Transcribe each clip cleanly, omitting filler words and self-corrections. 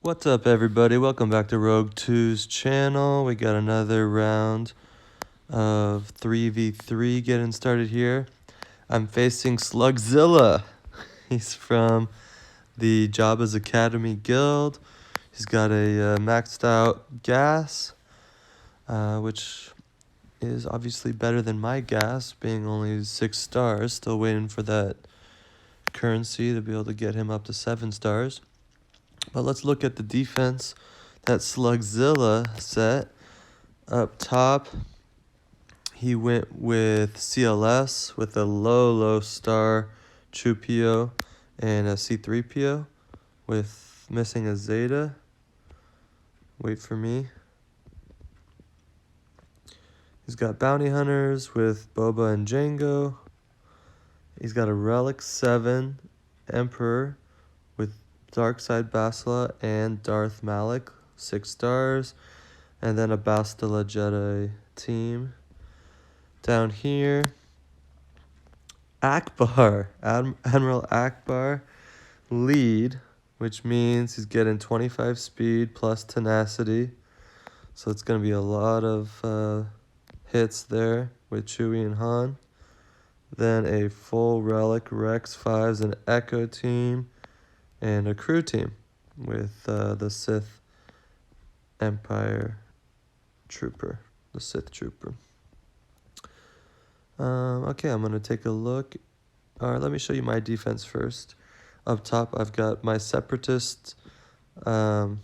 What's up, everybody? Welcome back to Rogue 2's channel. We got another round of 3v3 getting started here. I'm facing Slugzilla. He's from the Jabba's Academy guild. He's got a maxed out gas, which is obviously better than my gas, being only 6 stars. Still waiting for that currency to be able to get him up to 7 stars. But let's look at the defense that Slugzilla set. Up top, he went with CLS with a low star Chupio and a C3PO with missing a Zeta. Wait for me. He's got bounty hunters with Boba and Jango. He's got a Relic 7 Emperor with Darkside Basila and Darth Malik, 6 stars. And then a Bastila Jedi team. Down here, Akbar, Admiral Akbar, lead, which means he's getting 25 speed plus tenacity. So it's going to be a lot of hits there with Chewie and Han. Then a full Relic Rex 5s and Echo team, and a crew team with the Sith Empire Trooper, the Sith Trooper. Okay, I'm going to take a look. All right, let me show you my defense first. Up top, I've got my Separatist plus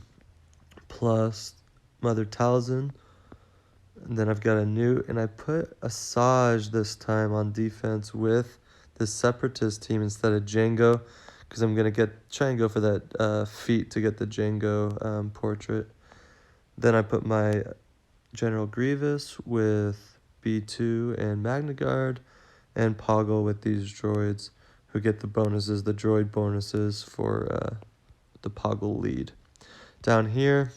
Mother Talzin. And then I've got a Newt, and I put a Saj this time on defense with the Separatist team instead of Jango, because I'm going to try and go for that feat to get the Jango portrait. Then I put my General Grievous with B2 and Magna Guard, and Poggle with these droids who get the bonuses, the droid bonuses for the Poggle lead. Down here,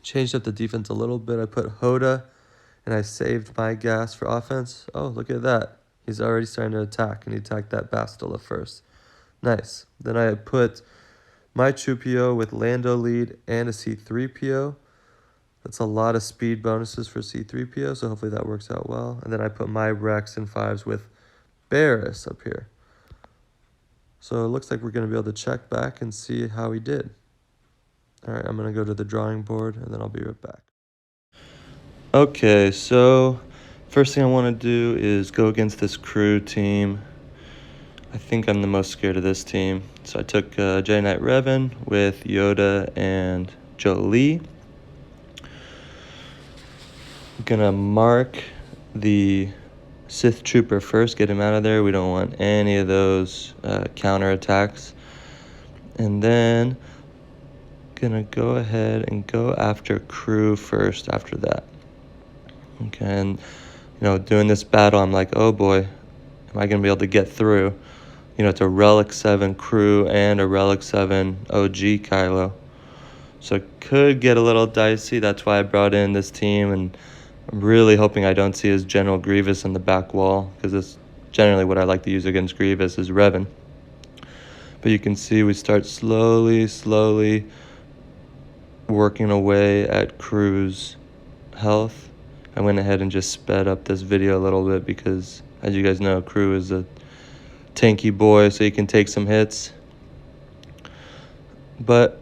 changed up the defense a little bit. I put Hoda, and I saved my gas for offense. Oh, look at that. He's already starting to attack, and he attacked that Bastila first. Nice. Then I put my Chupio with Lando lead and a C3PO. That's a lot of speed bonuses for C3PO, so hopefully that works out well. And then I put my Rex and 5s with Barris up here. So it looks like we're going to be able to check back and see how he did. All right, I'm going to go to the drawing board, and then I'll be right back. Okay, so first thing I want to do is go against this crew team. I think I'm the most scared of this team. So I took Jedi Knight Revan with Yoda and Jolie. Gonna mark the Sith Trooper first, get him out of there. We don't want any of those counter attacks. And then gonna go ahead and go after crew first after that. Okay, and doing this battle, I'm like, oh boy, am I gonna be able to get through? It's a Relic 7 crew and a Relic 7 OG Kylo. So it could get a little dicey. That's why I brought in this team, and I'm really hoping I don't see his General Grievous on the back wall, because that's generally what I like to use against Grievous is Revan. But you can see we start slowly working away at crew's health. I went ahead and just sped up this video a little bit because, as you guys know, crew is a tanky boy, so he can take some hits. But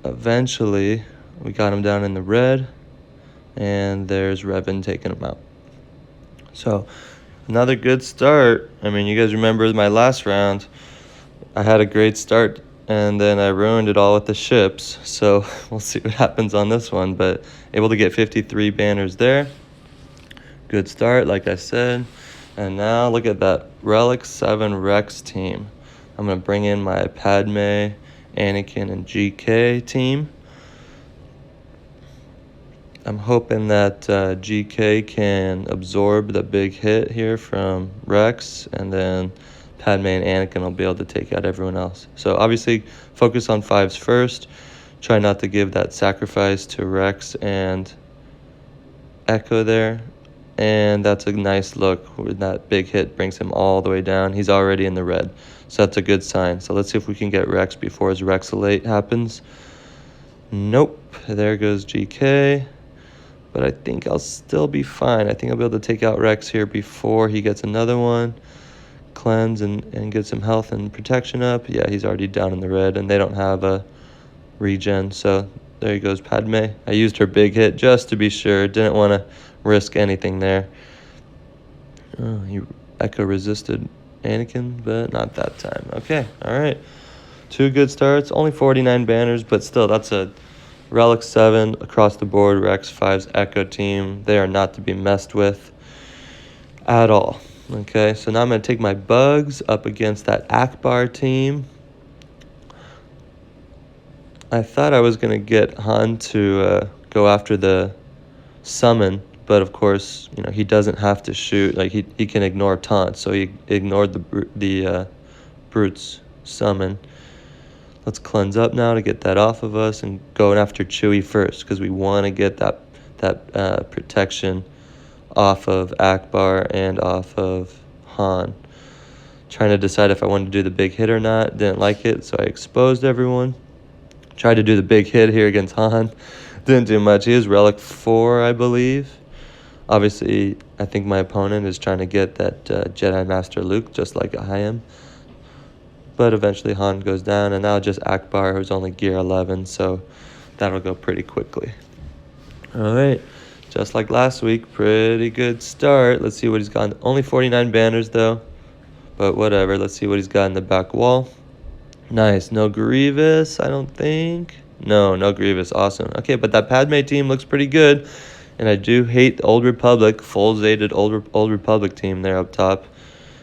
eventually we got him down in the red, and there's Revan taking him out. So another good start. I mean, you guys remember my last round, I had a great start, and then I ruined it all with the ships. So we'll see what happens on this one, but able to get 53 banners there. Good start, like I said. And now look at that Relic 7 Rex team. I'm going to bring in my Padme, Anakin, and GK team. I'm hoping that GK can absorb the big hit here from Rex, and then Padme and Anakin will be able to take out everyone else. So obviously focus on 5s first. Try not to give that sacrifice to Rex and Echo there. And that's a nice look. That big hit brings him all the way down. He's already in the red, so that's a good sign. So let's see if we can get Rex before his Rexalate happens. Nope. There goes GK. But I think I'll still be fine. I think I'll be able to take out Rex here before he gets another one. Cleanse and get some health and protection up. Yeah, he's already down in the red, and they don't have a regen. So there goes Padme. I used her big hit just to be sure. Didn't want to risk anything there. Oh, he echo resisted Anakin, but not that time. Okay, all right. 2 good starts. Only 49 banners, but still, that's a Relic 7 across the board. Rex 5's Echo team. They are not to be messed with at all. Okay, so now I'm going to take my bugs up against that Akbar team. I thought I was going to get Han to go after the summon, but of course, you know, he doesn't have to shoot. Like, he can ignore taunt, so he ignored the Brute's summon. Let's cleanse up now to get that off of us and going after Chewie first because we want to get that protection off of Akbar and off of Han. Trying to decide if I wanted to do the big hit or not. Didn't like it, so I exposed everyone. Tried to do the big hit here against Han. Didn't do much. He is Relic 4, I believe. Obviously, I think my opponent is trying to get that Jedi Master Luke just like I am. But eventually Han goes down, and now just Akbar, who's only gear 11, so that'll go pretty quickly. All right, just like last week, pretty good start. Let's see what he's got. Only 49 banners, though, but whatever. Let's see what he's got in the back wall. Nice. No Grievous, I don't think. No Grievous. Awesome. Okay, but that Padme team looks pretty good, and I do hate the Old Republic, full Zated Old Republic team there up top,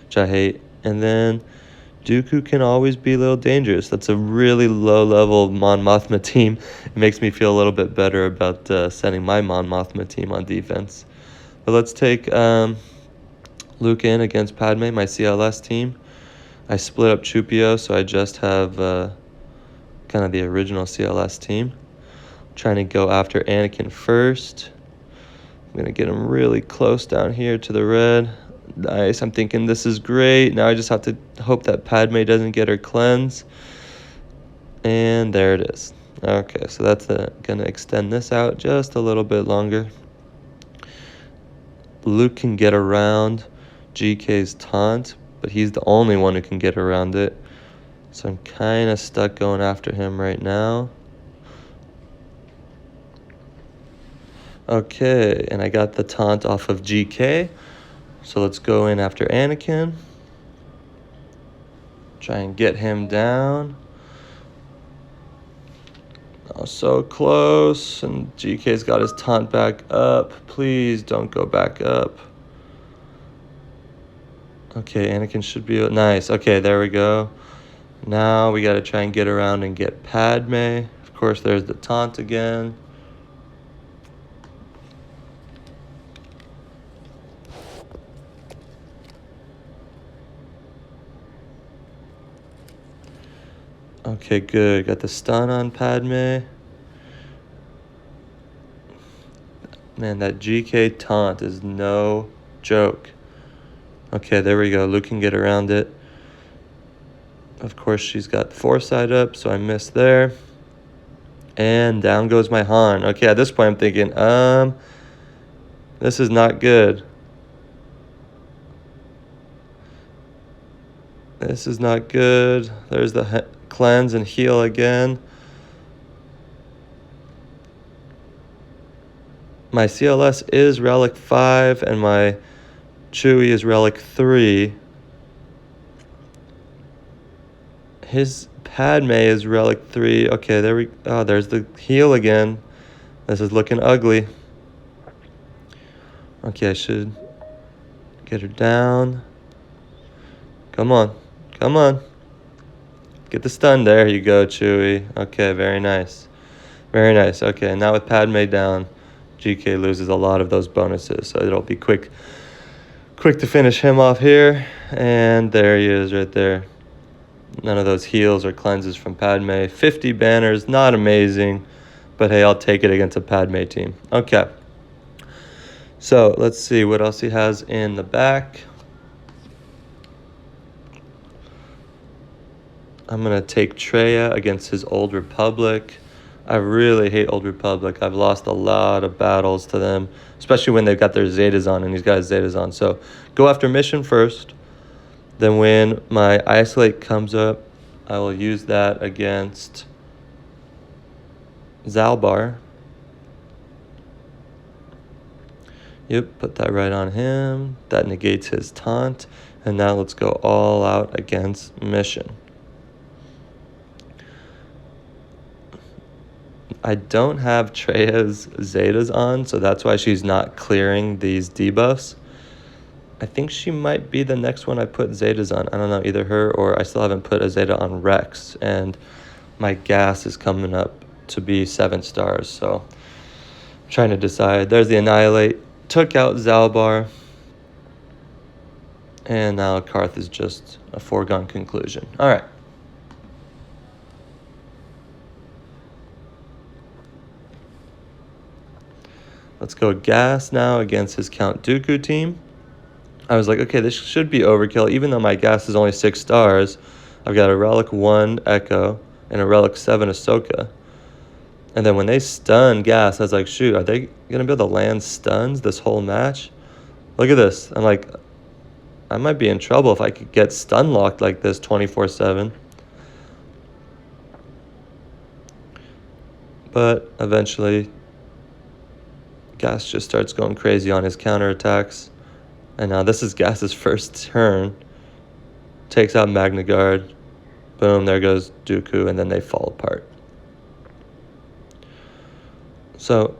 which I hate. And then Dooku can always be a little dangerous. That's a really low-level Mon Mothma team. It makes me feel a little bit better about sending my Mon Mothma team on defense. But let's take Luke in against Padme, my CLS team. I split up Chupio, so I just have kind of the original CLS team. I'm trying to go after Anakin first. I'm going to get him really close down here to the red. Nice. I'm thinking this is great. Now I just have to hope that Padme doesn't get her cleanse. And there it is. Okay, so that's going to extend this out just a little bit longer. Luke can get around GK's taunt, but he's the only one who can get around it. So I'm kind of stuck going after him right now. Okay, and I got the taunt off of GK. So let's go in after Anakin. Try and get him down. Oh, so close. And GK's got his taunt back up. Please don't go back up. Okay, Anakin should be... Nice. Okay, there we go. Now we got to try and get around and get Padme. Of course, there's the taunt again. Okay, good. Got the stun on Padme. Man, that GK taunt is no joke. Okay, there we go. Luke can get around it. Of course, she's got foresight up, so I missed there. And down goes my Han. Okay, at this point, I'm thinking, this is not good. This is not good. There's the cleanse and heal again. My CLS is Relic 5, and my Chewie is Relic 3. His Padme is Relic 3. Okay, there we... Oh, there's the heal again. This is looking ugly. Okay, I should get her down. Come on. Come on. Get the stun. There you go, Chewie. Okay, very nice. Very nice. Okay, now with Padme down, GK loses a lot of those bonuses, so it'll be quick to finish him off here. And there he is right there. None of those heals or cleanses from Padme. 50 banners, not amazing, but hey, I'll take it against a Padme team. Okay. So let's see what else he has in the back. I'm going to take Traya against his Old Republic. I really hate Old Republic. I've lost a lot of battles to them, especially when they've got their Zetas on and he's got his Zetas on. So go after mission first. Then when my Isolate comes up, I will use that against Zalbar. Yep, put that right on him. That negates his taunt. And now let's go all out against mission. I don't have Treya's Zetas on, so that's why she's not clearing these debuffs. I think she might be the next one I put Zetas on. I don't know, either her or I still haven't put a Zeta on Rex. And my gas is coming up to be 7 stars, so I'm trying to decide. There's the Annihilate. Took out Zalbar. And now Karth is just a foregone conclusion. All right. Let's go Gas now against his Count Dooku team. I was like, okay, this should be overkill. Even though my Gas is only 6 stars, I've got a Relic 1 Echo and a Relic 7 Ahsoka. And then when they stun Gas, I was like, shoot, are they going to be able to land stuns this whole match? Look at this. I'm like, I might be in trouble if I could get stun locked like this 24/7. But eventually, Gas just starts going crazy on his counterattacks. And now this is Gas's first turn. Takes out Magna Guard. Boom, there goes Dooku, and then they fall apart. So,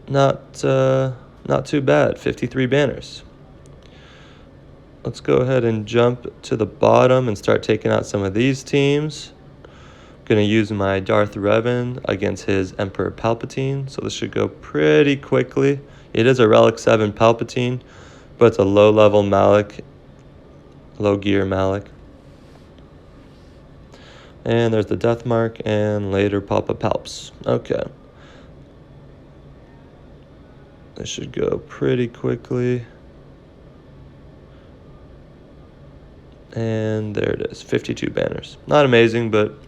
not too bad. 53 banners. Let's go ahead and jump to the bottom and start taking out some of these teams. Going to use my Darth Revan against his Emperor Palpatine. So this should go pretty quickly. It is a Relic 7 Palpatine, but it's a low-level Malak, low-gear Malak. And there's the Death Mark and later Papa Palps. Okay. This should go pretty quickly. And there it is, 52 banners. Not amazing, but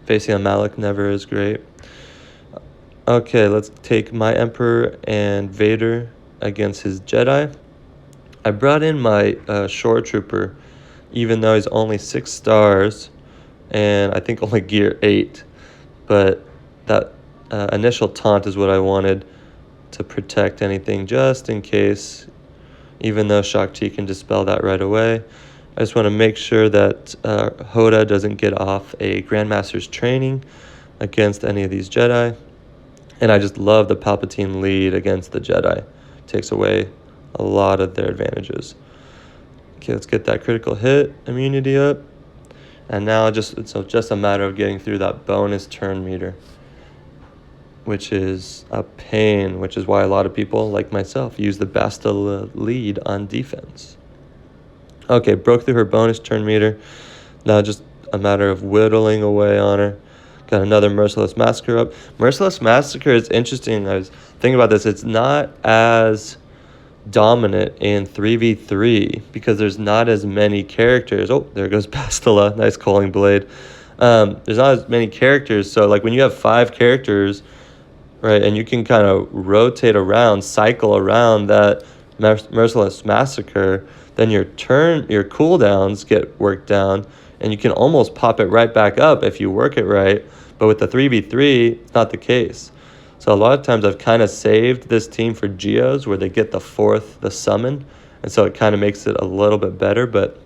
facing a Malak never is great. Okay, let's take my Emperor and Vader against his Jedi. I brought in my Shore Trooper, even though he's only 6 stars, and I think only gear 8. But that initial taunt is what I wanted to protect anything just in case, even though Shakti can dispel that right away. I just want to make sure that Hoda doesn't get off a Grandmaster's training against any of these Jedi. And I just love the Palpatine lead against the Jedi. Takes away a lot of their advantages. Okay, let's get that critical hit immunity up. And now it's just a matter of getting through that bonus turn meter, which is a pain, which is why a lot of people, like myself, use the Bastila lead on defense. Okay, broke through her bonus turn meter. Now just a matter of whittling away on her. Got another Merciless Massacre up. Merciless Massacre is interesting. I was thinking about this. It's not as dominant in 3v3 because there's not as many characters. Oh, there goes Bastila. Nice Calling Blade. There's not as many characters. So like when you have 5 characters, right, and you can kind of rotate around, cycle around that Merciless Massacre, then your cooldowns get worked down, and you can almost pop it right back up if you work it right. But with the 3v3, it's not the case. So a lot of times I've kind of saved this team for Geos where they get the summon, and so it kind of makes it a little bit better, but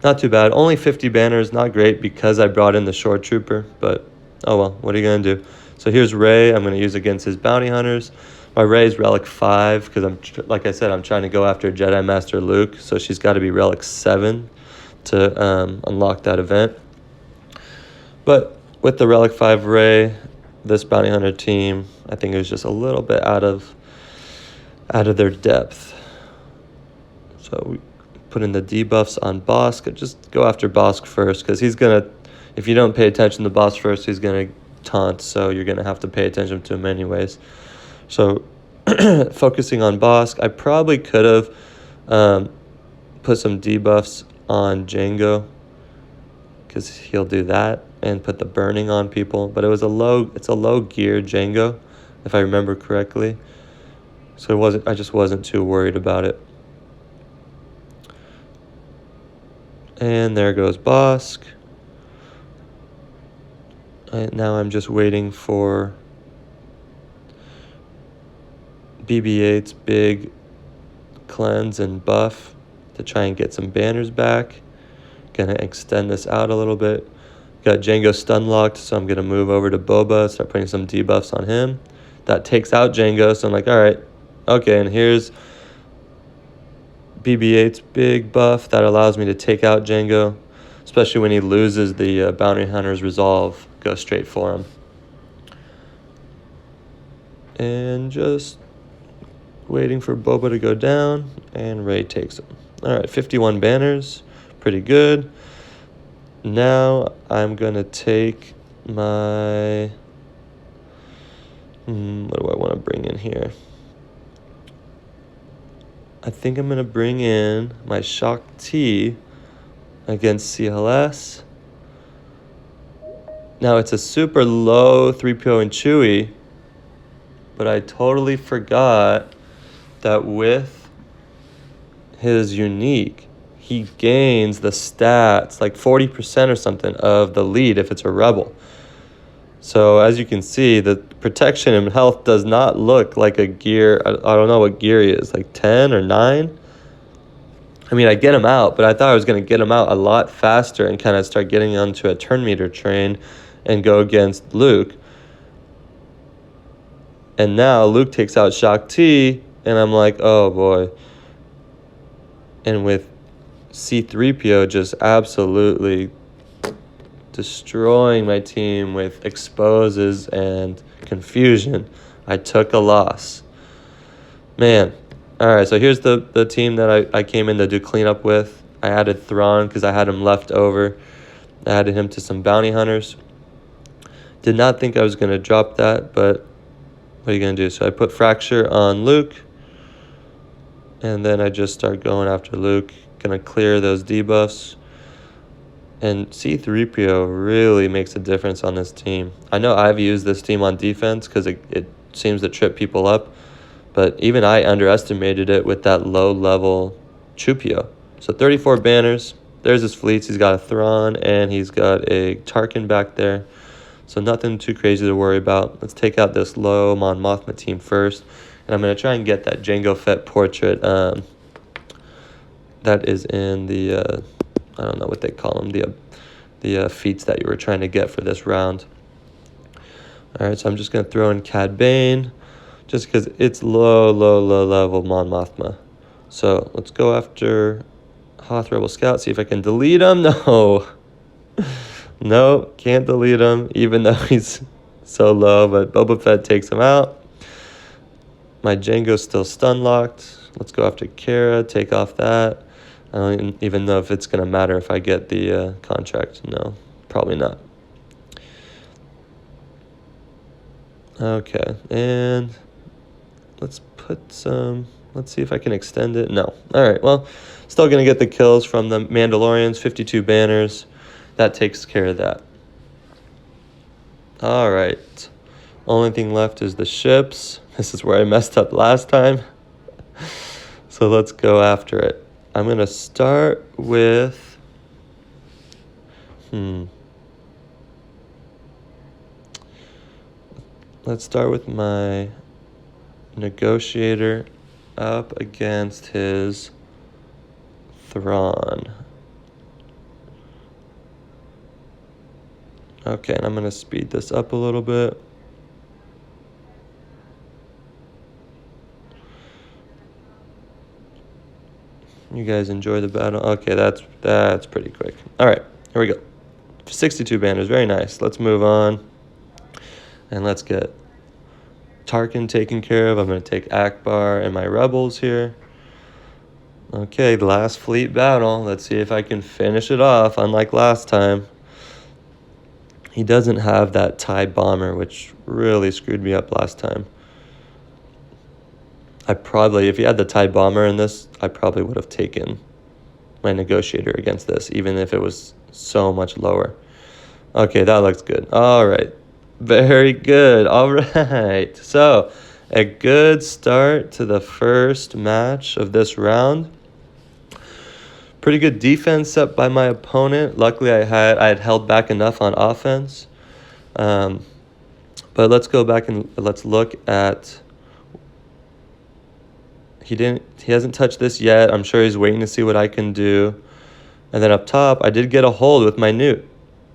not too bad. Only 50 banners, not great because I brought in the Shore Trooper, but oh well, what are you going to do? So here's Rey. I'm going to use against his Bounty Hunters. My Rey's Relic 5 because like I said, I'm trying to go after Jedi Master Luke, so she's got to be Relic 7 to unlock that event. But with the Relic 5 Rey, this Bounty Hunter team, I think it was just a little bit out of their depth. So we put in the debuffs on Bosk. Just go after Bosk first because he's going to, if you don't pay attention to Bosk first, he's going to taunt, so you're going to have to pay attention to him anyways. So focusing on Bosk, I probably could have put some debuffs on Django because he'll do that and put the burning on people. But it's a low gear Django, if I remember correctly. So I just wasn't too worried about it. And there goes Bosk. And now I'm just waiting for BB-8's big cleanse and buff to try and get some banners back. Gonna extend this out a little bit. Got Django stun locked, so I'm gonna move over to Boba, start putting some debuffs on him. That takes out Django, so I'm like, all right, okay, and here's BB-8's big buff that allows me to take out Django, especially when he loses the Bounty Hunter's Resolve. Go straight for him. And just waiting for Boba to go down, and Rey takes him. All right, 51 banners, pretty good. Now I'm going to take my... what do I want to bring in here? I think I'm going to bring in my Shock T against CLS. Now it's a super low 3PO and Chewie, but I totally forgot that with his unique, he gains the stats, like 40% or something of the lead if it's a rebel. So as you can see, the protection and health does not look like a gear. I don't know what gear he is, like 10 or 9. I mean, I get him out, but I thought I was going to get him out a lot faster and kind of start getting onto a turn meter train and go against Luke. And now Luke takes out Shock T, and I'm like, oh boy. And with C-3PO just absolutely destroying my team with exposes and confusion, I took a loss. Man. All right, so here's the team that I came in to do cleanup with. I added Thrawn because I had him left over. I added him to some bounty hunters. Did not think I was going to drop that, but what are you going to do? So I put Fracture on Luke, and then I just start going after Luke. Going to clear those debuffs. And C-3PO really makes a difference on this team. I know I've used this team on defense because it seems to trip people up, but even I underestimated it with that low-level Chupio. So 34 banners. There's his fleets. He's got a Thrawn, and he's got a Tarkin back there. So nothing too crazy to worry about. Let's take out this low Mon Mothma team first. And I'm going to try and get that Jango Fett portrait that is in the, I don't know what they call them, the feats that you were trying to get for this round. All right, so I'm just going to throw in Cad Bane just because it's low level Mon Mothma. So let's go after Hoth Rebel Scout, see if I can delete him. No. No, can't delete him, even though he's so low, but Boba Fett takes him out. My Django's still stun locked. Let's go after Kara, take off that. I don't even know if it's going to matter if I get the contract. No, probably not. Okay, and let's see if I can extend it. No. All right, well, still going to get the kills from the Mandalorians, 52 banners. That takes care of that. All right. Only thing left is the ships. This is where I messed up last time. So let's go after it. I'm going to start with... Let's start with my negotiator up against his Thrawn. Okay, and I'm going to speed this up a little bit. You guys enjoy the battle? Okay, that's pretty quick. All right, here we go. 62 banners, very nice. Let's move on. And let's get Tarkin taken care of. I'm going to take Akbar and my rebels here. Okay, the last fleet battle. Let's see if I can finish it off, unlike last time. He doesn't have that TIE bomber, which really screwed me up last time. If he had the TIE bomber in this, I probably would have taken my negotiator against this, even if it was so much lower. Okay, that looks good. All right. Very good. All right. So, a good start to the first match of this round. Pretty good defense set by my opponent. Luckily, I had held back enough on offense. But let's go back and let's look at. He hasn't touched this yet. I'm sure he's waiting to see what I can do. And then up top, I did get a hold with my newt.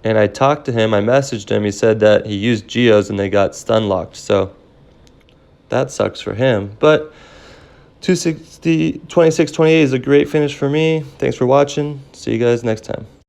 And I talked to him, I messaged him, he said that he used geos and they got stun locked. So that sucks for him. But 260, 26-28 is a great finish for me. Thanks for watching. See you guys next time.